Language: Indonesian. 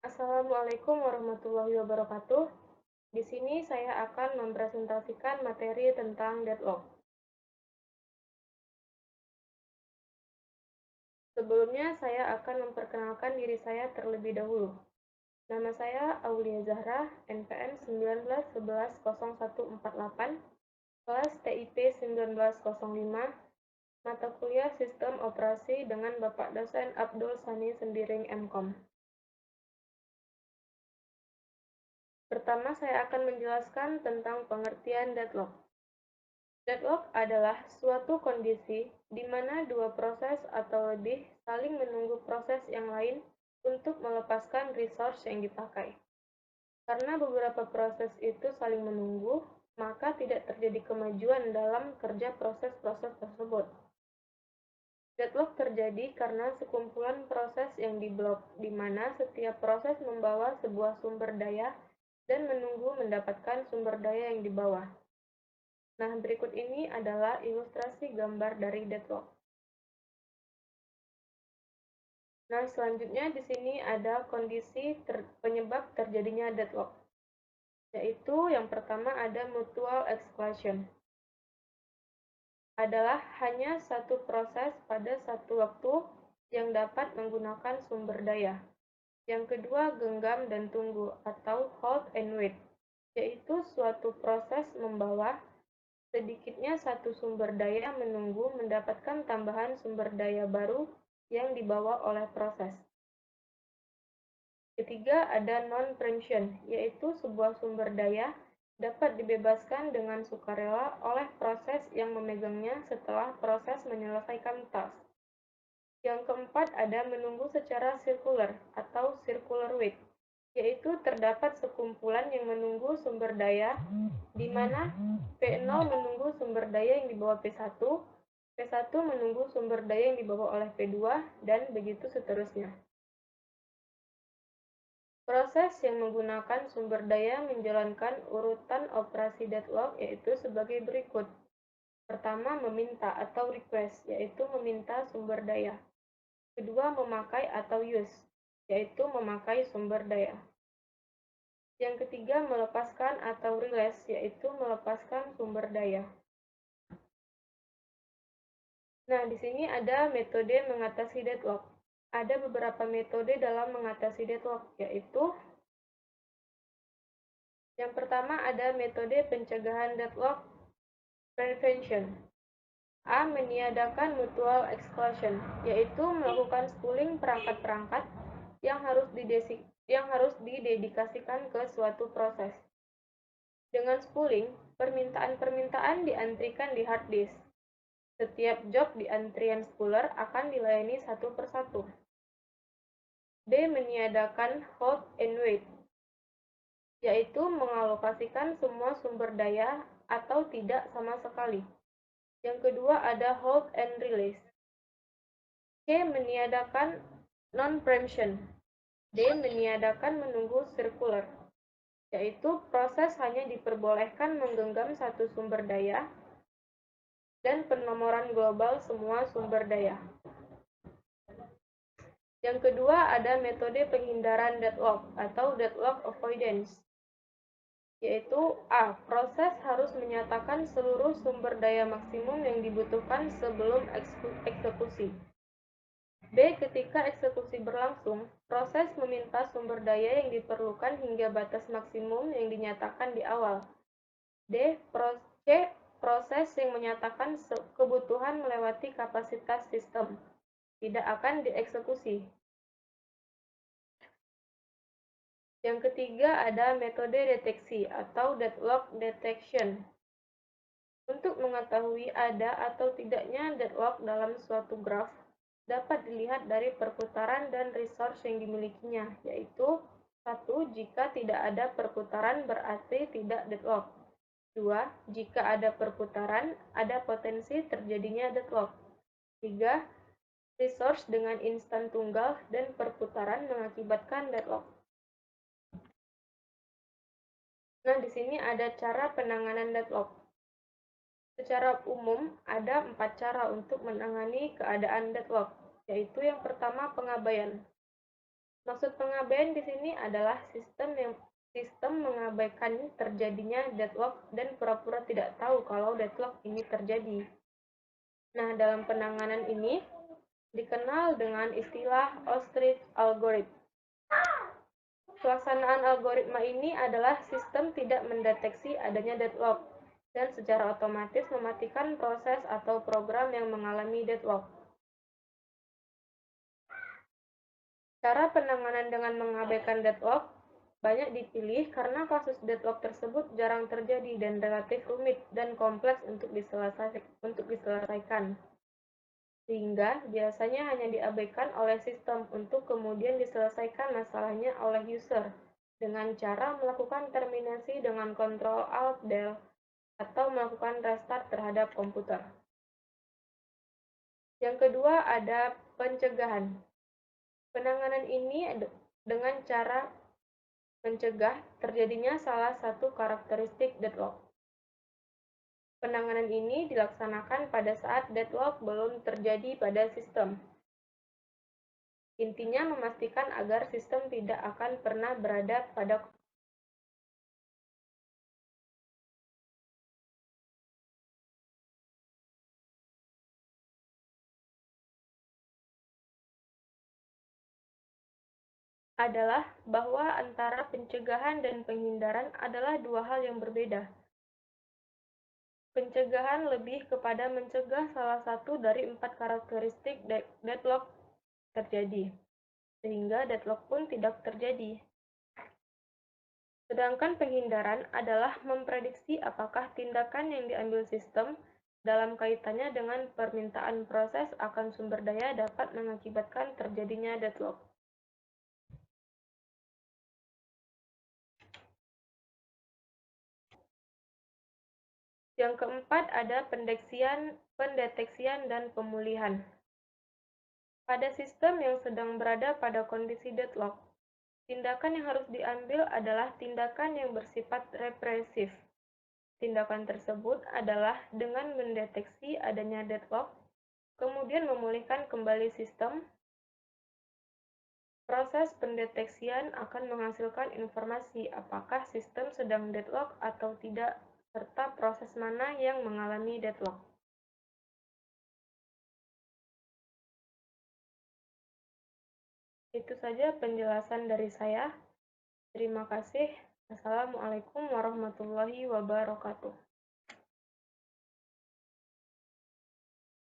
Assalamualaikum warahmatullahi wabarakatuh. Di sini saya akan mempresentasikan materi tentang deadlock. Sebelumnya, saya akan memperkenalkan diri saya terlebih dahulu. Nama saya Aulia Zahra, NPM 19110148, kelas TIP 1905, mata kuliah Sistem Operasi dengan Bapak dosen Abdul Sani Sendiring MKom. Pertama, saya akan menjelaskan tentang pengertian deadlock. Deadlock adalah suatu kondisi di mana dua proses atau lebih saling menunggu proses yang lain untuk melepaskan resource yang dipakai. Karena beberapa proses itu saling menunggu, maka tidak terjadi kemajuan dalam kerja proses-proses tersebut. Deadlock terjadi karena sekumpulan proses yang diblok, di mana setiap proses membawa sebuah sumber daya dan menunggu mendapatkan sumber daya yang di bawah. Nah, berikut ini adalah ilustrasi gambar dari deadlock. Nah, selanjutnya di sini ada kondisi penyebab terjadinya deadlock, yaitu yang pertama ada mutual exclusion. Adalah hanya satu proses pada satu waktu yang dapat menggunakan sumber daya. Yang kedua, genggam dan tunggu atau hold and wait, yaitu suatu proses membawa sedikitnya satu sumber daya menunggu mendapatkan tambahan sumber daya baru yang dibawa oleh proses. Ketiga, ada non-preemption, yaitu sebuah sumber daya dapat dibebaskan dengan sukarela oleh proses yang memegangnya setelah proses menyelesaikan task. Yang keempat, ada menunggu secara sirkular atau circular wait, yaitu terdapat sekumpulan yang menunggu sumber daya, di mana P0 menunggu sumber daya yang dibawa P1, P1 menunggu sumber daya yang dibawa oleh P2, dan begitu seterusnya. Proses yang menggunakan sumber daya menjalankan urutan operasi deadlock yaitu sebagai berikut. Pertama, meminta atau request, yaitu meminta sumber daya. Kedua, memakai atau use, yaitu memakai sumber daya. Yang ketiga, melepaskan atau release, yaitu melepaskan sumber daya. Nah, di sini ada metode mengatasi deadlock. Ada beberapa metode dalam mengatasi deadlock, yaitu yang pertama ada metode pencegahan deadlock prevention. A. Meniadakan mutual exclusion, yaitu melakukan spooling perangkat-perangkat yang harus didedikasikan ke suatu proses. Dengan spooling, permintaan-permintaan diantrikan di hard disk. Setiap job di antrian spooler akan dilayani satu persatu. B. Meniadakan hold and wait, yaitu mengalokasikan semua sumber daya atau tidak sama sekali. Yang kedua ada hold and release. C. Meniadakan non-preemption. D. Meniadakan menunggu circular, yaitu proses hanya diperbolehkan menggenggam satu sumber daya dan penomoran global semua sumber daya. Yang kedua ada metode penghindaran deadlock atau deadlock avoidance, yaitu A. Proses harus menyatakan seluruh sumber daya maksimum yang dibutuhkan sebelum eksekusi. B. Ketika eksekusi berlangsung, proses meminta sumber daya yang diperlukan hingga batas maksimum yang dinyatakan di awal. D. Proses yang menyatakan kebutuhan melewati kapasitas sistem, tidak akan dieksekusi. Yang ketiga ada metode deteksi atau deadlock detection. Untuk mengetahui ada atau tidaknya deadlock dalam suatu graf, dapat dilihat dari perputaran dan resource yang dimilikinya, yaitu 1. Jika tidak ada perputaran berarti tidak deadlock. 2. Jika ada perputaran, ada potensi terjadinya deadlock. 3. Resource dengan instan tunggal dan perputaran mengakibatkan deadlock. Nah, di sini ada cara penanganan deadlock. Secara umum, ada 4 cara untuk menangani keadaan deadlock, yaitu yang pertama pengabaian. Maksud pengabaian di sini adalah sistem mengabaikan terjadinya deadlock dan pura-pura tidak tahu kalau deadlock ini terjadi. Nah, dalam penanganan ini dikenal dengan istilah ostrich algorithm. Pelaksanaan algoritma ini adalah sistem tidak mendeteksi adanya deadlock dan secara otomatis mematikan proses atau program yang mengalami deadlock. Cara penanganan dengan mengabaikan deadlock banyak dipilih karena kasus deadlock tersebut jarang terjadi dan relatif rumit dan kompleks untuk diselesaikan, sehingga biasanya hanya diabaikan oleh sistem untuk kemudian diselesaikan masalahnya oleh user dengan cara melakukan terminasi dengan Ctrl Alt Del atau melakukan restart terhadap komputer. Yang kedua ada pencegahan. Penanganan ini dengan cara mencegah terjadinya salah satu karakteristik deadlock. Penanganan ini dilaksanakan pada saat deadlock belum terjadi pada sistem. Intinya memastikan agar sistem tidak akan pernah berada pada adalah bahwa antara pencegahan dan penghindaran adalah dua hal yang berbeda. Pencegahan lebih kepada mencegah salah satu dari empat karakteristik deadlock terjadi, sehingga deadlock pun tidak terjadi. Sedangkan penghindaran adalah memprediksi apakah tindakan yang diambil sistem dalam kaitannya dengan permintaan proses akan sumber daya dapat mengakibatkan terjadinya deadlock. Yang keempat ada pendeteksian dan pemulihan. Pada sistem yang sedang berada pada kondisi deadlock, tindakan yang harus diambil adalah tindakan yang bersifat represif. Tindakan tersebut adalah dengan mendeteksi adanya deadlock, kemudian memulihkan kembali sistem. Proses pendeteksian akan menghasilkan informasi apakah sistem sedang deadlock atau tidak, serta proses mana yang mengalami deadlock. Itu saja penjelasan dari saya. Terima kasih. Assalamualaikum warahmatullahi wabarakatuh.